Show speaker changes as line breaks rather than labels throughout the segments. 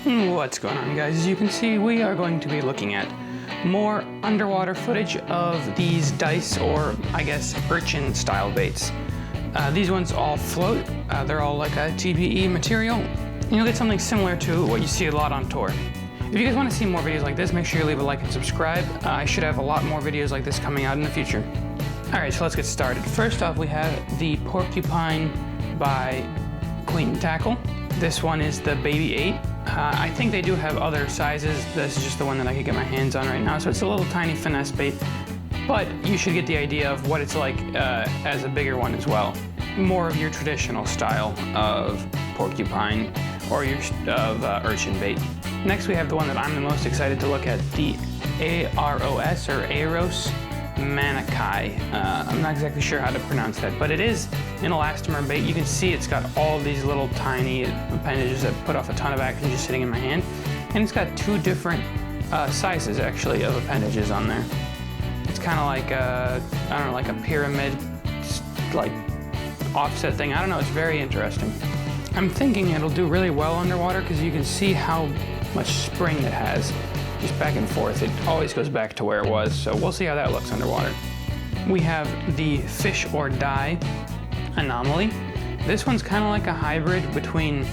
What's going on, guys? As you can see, we are going to be looking at more underwater footage of these dice, or I guess Urchin style baits. These ones all float. They're all like a TPE material. And you'll get something similar to what you see a lot on tour. If you guys want to see more videos like this, make sure you leave a like and subscribe. I should have a lot more videos like this coming out in the future. Alright, so let's get started. First off, we have the Porcupine by Queen Tackle. This one is the Baby 8. I think they do have other sizes. This is just the one that I could get my hands on right now. So it's a little tiny finesse bait, but you should get the idea of what it's like as a bigger one as well. More of your traditional style of porcupine or your urchin bait. Next, we have the one that I'm the most excited to look at, the AROS or AROS Mankai. I'm not exactly sure how to pronounce that, but it is an elastomer bait. You can see it's got all these little tiny appendages that put off a ton of action just sitting in my hand. And it's got two different sizes actually of appendages on there. It's kind of like I don't know, like a pyramid, like offset thing. I don't know, it's very interesting. I'm thinking it'll do really well underwater because you can see how much spring it has. Just back and forth. It always goes back to where it was, so we'll see how that looks underwater. We have the Fish or Die Anomaly. This one's kind of like a hybrid between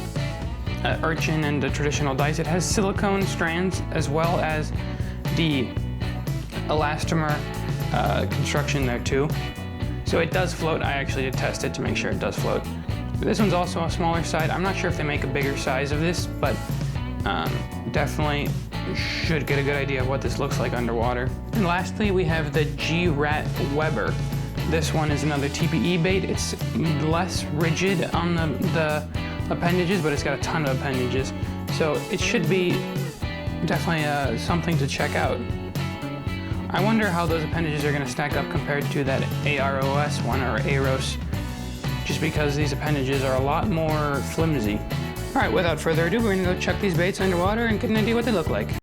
urchin and the traditional dice. It has silicone strands as well as the elastomer construction there too. So it does float. I actually did test it to make sure it does float. This one's also a smaller side. I'm not sure if they make a bigger size of this, but definitely should get a good idea of what this looks like underwater. And lastly, we have the G-Ratt Webber. This one is another TPE bait. It's less rigid on the appendages, but it's got a ton of appendages. So it should be definitely something to check out. I wonder how those appendages are going to stack up compared to that AROS one or AROS, just because these appendages are a lot more flimsy. All right, without further ado, we're gonna go check these baits underwater and get an idea what they look like.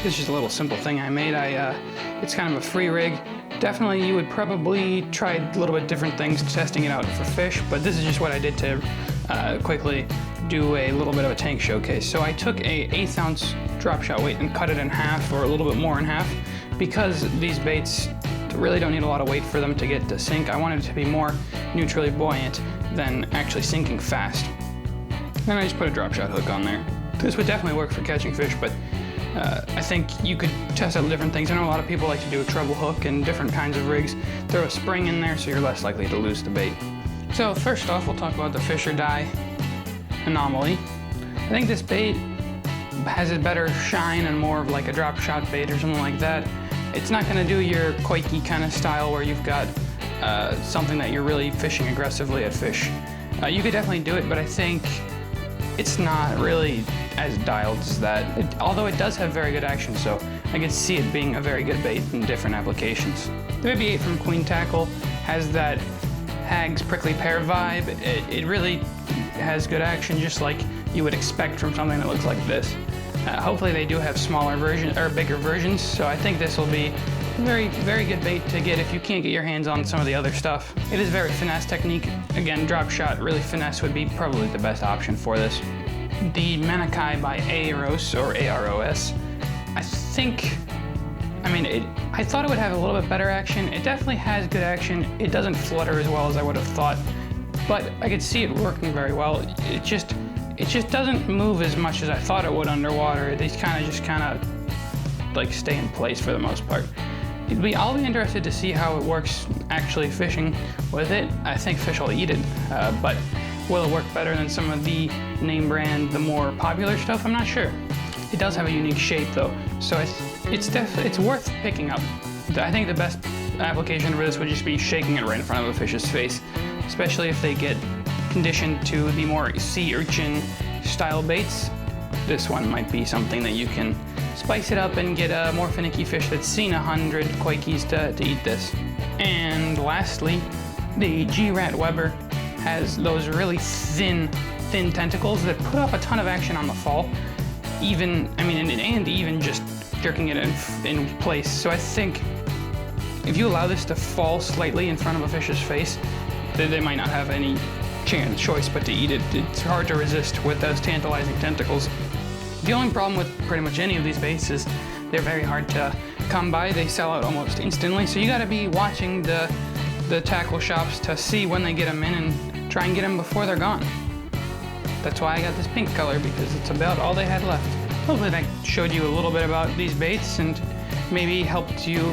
This is just a little simple thing I made. It's kind of a free rig. Definitely you would probably try a little bit different things testing it out for fish, but this is just what I did to quickly do a little bit of a tank showcase. So I took a 1/8 ounce drop shot weight and cut it in half, or a little bit more in half, because these baits really don't need a lot of weight for them to get to sink. I want it to be more neutrally buoyant than actually sinking fast. Then I just put a drop shot hook on there. This would definitely work for catching fish, but I think you could test out different things. I know a lot of people like to do a treble hook and different kinds of rigs. Throw a spring in there so you're less likely to lose the bait. So first off, we'll talk about the Fisher Die Anomaly. I think this bait has a better shine and more of like a drop shot bait or something like that. It's not going to do your Coike kind of style where you've got something that you're really fishing aggressively at fish. You could definitely do it, but I think it's not really as dialed as that. Although it does have very good action, so I could see it being a very good bait in different applications. The Baby 8 from Queen Tackle has that Hag's prickly pear vibe. It really has good action, just like you would expect from something that looks like this. Hopefully they do have smaller versions or bigger versions, so I think this will be a very good bait to get if you can't get your hands on some of the other stuff. It is very finesse technique. Again, drop shot, really finesse would be probably the best option for this. The Mankai by AROS or AROS, I thought it would have a little bit better action. It definitely has good action. It doesn't flutter as well as I would have thought, but I could see it working very well. It just doesn't move as much as I thought it would underwater. These kind of like stay in place for the most part. I'll be interested to see how it works actually fishing with it. I think fish will eat it, but will it work better than some of the name brand, the more popular stuff? I'm not sure. It does have a unique shape though, so it's worth picking up. I think the best application for this would just be shaking it right in front of a fish's face, especially if they get conditioned to the more sea urchin style baits. This one might be something that you can spice it up and get a more finicky fish that's seen 100 Coikes to eat this. And lastly, the G-Ratt Webber has those really thin tentacles that put off a ton of action on the fall, and even just jerking it in place. So I think if you allow this to fall slightly in front of a fish's face, they might not have any choice but to eat it. It's hard to resist with those tantalizing tentacles. The only problem with pretty much any of these baits is they're very hard to come by. They sell out almost instantly, so you got to be watching the tackle shops to see when they get them in and try and get them before they're gone. That's why I got this pink color, because it's about all they had left. Hopefully that showed you a little bit about these baits and maybe helped you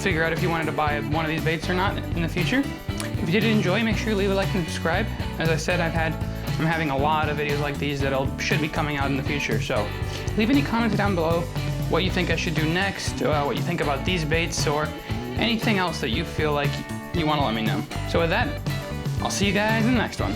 figure out if you wanted to buy one of these baits or not in the future. If you did enjoy, make sure you leave a like and subscribe. As I said, I'm having a lot of videos like these that should be coming out in the future, so leave any comments down below what you think I should do next, what you think about these baits, or anything else that you feel like you want to let me know. So with that, I'll see you guys in the next one.